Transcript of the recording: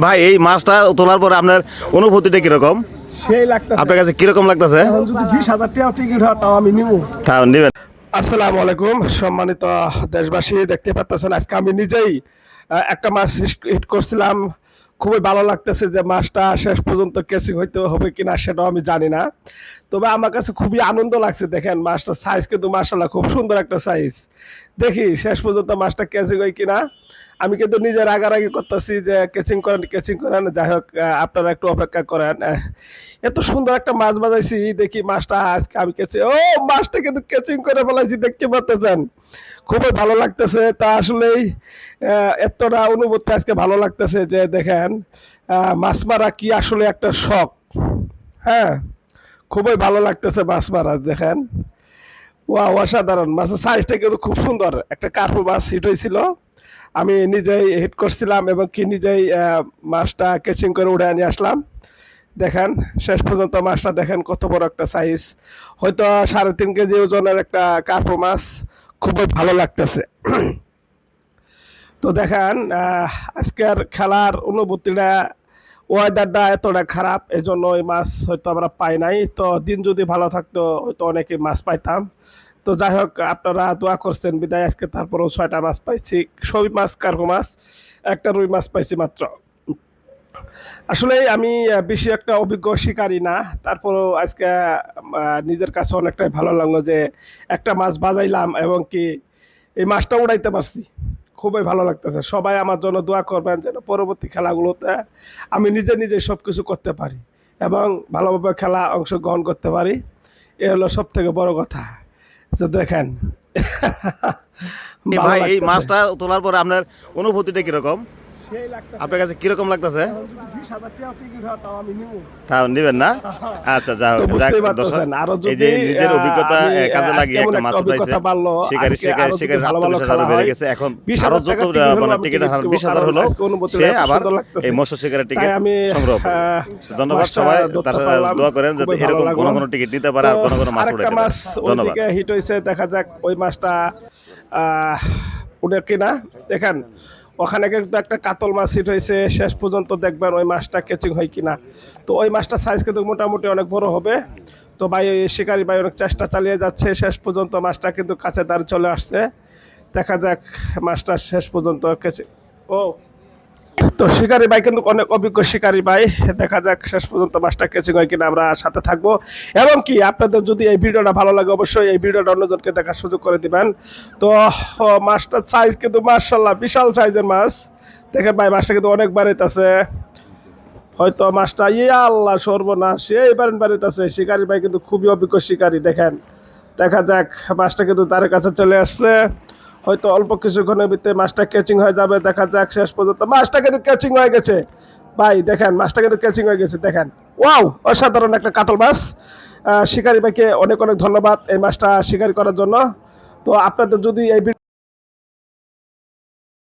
ভাই এই মাছটা তোলার পর আপনার অনুভূতিটা কিরকম? সেই লাগতেছে। আপনার কাছে কিরকম লাগতেছে? এখন যদি 20,000 টাকা টিকিট হয় তাও আমি নিবো। তাও নেবেন? আসসালামু আলাইকুম সম্মানিত দেশবাসী, দেখতে পাচ্ছেন আজকে আমি নিজেই একটা মাছ হিট করছিলাম। খুবই ভালো লাগতেছে যে মাছটা শেষ পর্যন্ত কেসিং হইতে হবে কিনা সেটাও আমি জানি না, তবে আমার কাছে খুবই আনন্দ লাগছে। দেখেন মাছটা সাইজ কিন্তু মাশাআল্লাহ খুব সুন্দর একটা সাইজ। দেখি শেষ পর্যন্ত মাছটা কেসিং হয় কিনা। আমি কিন্তু নিজের রাগারাগি করতেছি যে কেচিং করেন। যাই হোক আপনারা একটু অপেক্ষা করেন। এত সুন্দর একটা মাছ বাজাইছি, দেখি মাছটা আজকে আমি মাছটা কিন্তু কেচিং করে ফেলাইছি, দেখতে পাচ্ছেন। খুবই ভালো লাগতেছে। তা আসলেই এতটা অনুভূতি আজকে ভালো লাগতেছে যে দেখেন মাছ মারা কি আসলে একটা শখ। হ্যাঁ, খুবই ভালো লাগতেছে মাছ মারা। দেখেন অসাধারণ মাছের সাইজটা কিন্তু খুব সুন্দর। একটা কার্পু মাছ হিট হয়েছিল, আমি নিজেই হিট করছিলাম এবং কি নিজেই মাছটা কেচিং করে উড়ে নিয়ে আসলাম। দেখেন শেষ পর্যন্ত মাছটা দেখেন কত বড় একটা সাইজ, হয়তো 3.5 কেজি ওজনের একটা কার্পু মাছ। খুবই ভালো লাগতেছে। তো দেখেন আজকের খেলার অনুভূতিটা, ওয়েদারটা এতটা খারাপ, এই জন্য ওই মাছ হয়তো আমরা পাই নাই। তো দিন যদি ভালো থাকতো হয়তো অনেকে মাছ পাইতাম। তো যাই হোক আপনারা দোয়া করছেন বিদায়, আজকে তারপরেও 6টা মাছ পাইছি। সবই মাছ কার্গো মাছ, একটা রুই মাছ পাইছি মাত্র। আসলে আমি বেশি একটা অভিজ্ঞ শিকারী না, তারপরেও আজকে নিজের কাছে অনেকটাই ভালো লাগলো যে একটা মাছ বাজাইলাম এবং কি এই মাছটা উড়াইতে পারছি। খুবই ভালো লাগতেছে। সবাই আমার জন্য দোয়া করবেন যেন পরবর্তী খেলাগুলোতে আমি নিজে সব কিছু করতে পারি এবং ভালোভাবে খেলা অংশগ্রহণ করতে পারি। এ হলো সব থেকে বড় কথা। তো দেখেন ভালো ভাই এই লাগতেছে। মাছটা তোলার পর আপনার অনুভূতিটা কিরকম? সেই লাগতেছে। আপনার কাছে কিরকম লাগতেছে? এখন যদি 20,000 টাকা টিকিট হয় তাও আমি নিবো। তাও নেবেন না? আচ্ছা যা তো হোক, বুঝতেই যাক, পারতেছেন, আরো এই যে যদি নিজের অভিজ্ঞতা আমি কাজে লাগিয়ে আজকে একটা মাছ উঠাইছে, অভিজ্ঞতা বাড়লো, শিকারি আজকে আরো যদি ভালো ভালো আত্মবিশ্বাস খেলা আরো বেড়ে হয়, গেছে। এখন 20,000 আরো যত টাকা টিকিট হলো আমি টিকিট টিকিট নিবো, 20,000 কারণ হলো আজকে অনুভূতিটা সে এত আবার সুন্দর লাগতেছে। এই মৎস্য শিকারের তাই টিকিট আমি সংগ্রহ করবে। ধন্যবাদ মাছটা সবাই, ধরতে তার পারলাম, দোয়া করেন যাতে খুবই ভালো এরকম লাগলো। কোনো টিকিট নিতে পারে আর কোনো মাছ আরেকটা উঠাইতে পারে। মাছ ধন্যবাদ। ওইদিকে হিট হয়েছে, দেখা যাক ওই মাছটা উঠে কিনা। দেখেন ওখানে কিন্তু একটা কাতল মাছ হিট হয়েছে, শেষ পর্যন্ত দেখবেন ওই মাছটা ক্যাচিং হয় কিনা। তো ওই মাছটা সাইজ কিন্তু মোটামুটি অনেক বড় হবে। তো ভাই শিকারি ভাই অনেক চেষ্টা চালিয়ে যাচ্ছে, শেষ পর্যন্ত মাছটা কিন্তু কাছে দাঁড় চলে আসছে। দেখা যাক মাছটা শেষ পর্যন্ত ক্যাচিং। তো শিকারি ভাই কিন্তু অনেক অভিজ্ঞ শিকারি ভাই, দেখা যাক শেষ পর্যন্ত মাছটা ক্যাচিং হয় কিনা। আমরা সাথে থাকবো এবং কি আপনাদের যদি এই ভিডিওটা ভালো লাগে অবশ্যই এই ভিডিওটা অন্যজনকে দেখার সুযোগ করে দিবেন। তো মাছটার সাইজ কিন্তু মাশাআল্লাহ বিশাল সাইজের মাছ। দেখেন ভাই মাছটা কিন্তু অনেক বাড়িতেছে, হয়তো মাছটা আল্লাহ সর্বনাশ এইবার বাড়িতেছে। শিকারি ভাই কিন্তু খুবই অভিজ্ঞ শিকারি। দেখেন দেখা যাক মাছটা কিন্তু তার কাছে চলে আসছে, হয়তো অল্প কিছুক্ষণের ভিতরে মাছটা ক্যাচিং হয়ে যাবে। দেখা যাক শেষ পর্যন্ত মাছটা কিন্তু ক্যাচিং হয়ে গেছে। ভাই দেখেন মাছটা কিন্তু ক্যাচিং হয়ে গেছে। দেখেন ওয়াও, অসাধারণ একটা কাতল মাছ। শিকারি ভাইকে অনেক অনেক ধন্যবাদ এই মাছটা শিকারি করার জন্য। তো আপনাদের যদি এই